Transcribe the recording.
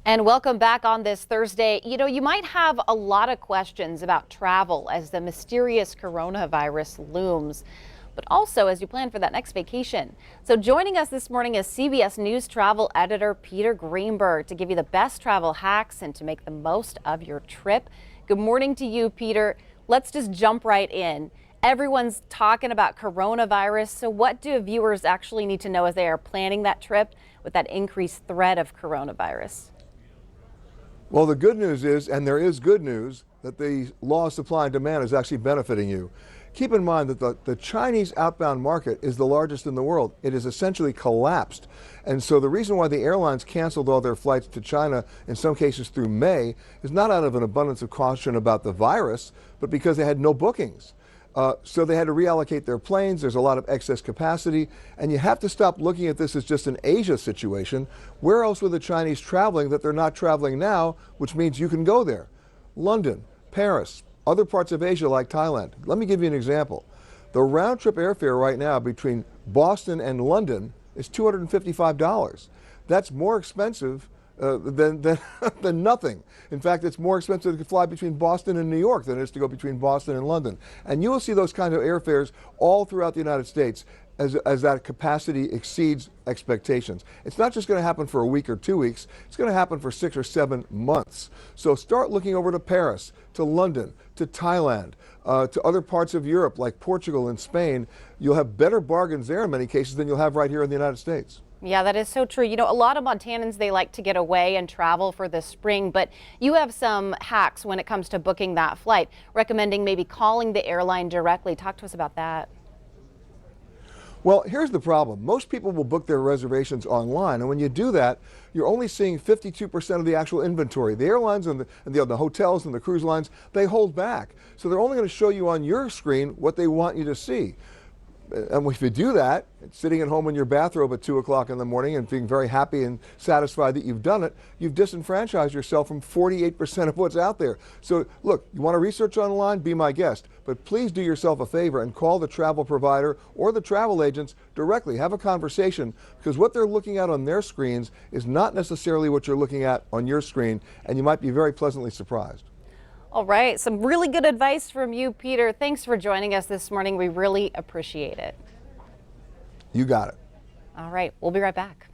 And welcome back on this Thursday. You might have a lot of questions about travel as the mysterious coronavirus looms, but also as you plan for that next vacation. So joining us this morning is CBS News travel editor Peter Greenberg to give you the best travel hacks and to make the most of your trip. Good morning to you, Peter. Let's just jump right in. Everyone's talking about coronavirus. So what do viewers actually need to know as they are planning that trip with that increased threat of coronavirus? Well, the good news is, and there is good news, that the law of supply and demand is actually benefiting you. Keep in mind that the Chinese outbound market is the largest in the world. It has essentially collapsed. And so the reason why the airlines canceled all their flights to China, in some cases through May, is not out of an abundance of caution about the virus, but because they had no bookings. So they had to reallocate their planes. There's a lot of excess capacity, and you have to stop looking at this as just an Asia situation. Where else were the Chinese traveling that they're not traveling now, which means you can go there? London, Paris, other parts of Asia like Thailand. Let me give you an example. The round-trip airfare right now between Boston and London is $255. That's more expensive than nothing. In fact, it's more expensive to fly between Boston and New York than it is to go between Boston and London. And you will see those kinds of airfares all throughout the United States as that capacity exceeds expectations. It's not just going to happen for a week or 2 weeks, it's going to happen for 6 or 7 months. So start looking over to Paris, to London, to Thailand, to other parts of Europe like Portugal and Spain. You'll have better bargains there in many cases than you'll have right here in the United States. Yeah, that is so true. A lot of Montanans, they like to get away and travel for the spring, but you have some hacks when it comes to booking that flight, recommending maybe calling the airline directly. Talk to us about that. Well, here's the problem. Most people will book their reservations online, and when you do that, you're only seeing 52% of the actual inventory. The airlines and the hotels and the cruise lines, they hold back. So they're only going to show you on your screen what they want you to see. And if you do that, sitting at home in your bathrobe at 2 o'clock in the morning and being very happy and satisfied that you've done it, you've disenfranchised yourself from 48% of what's out there. So look, you want to research online, be my guest, but please do yourself a favor and call the travel provider or the travel agents directly. Have a conversation, because what they're looking at on their screens is not necessarily what you're looking at on your screen, and you might be very pleasantly surprised. All right, some really good advice from you, Peter. Thanks for joining us this morning. We really appreciate it. You got it. All right, we'll be right back.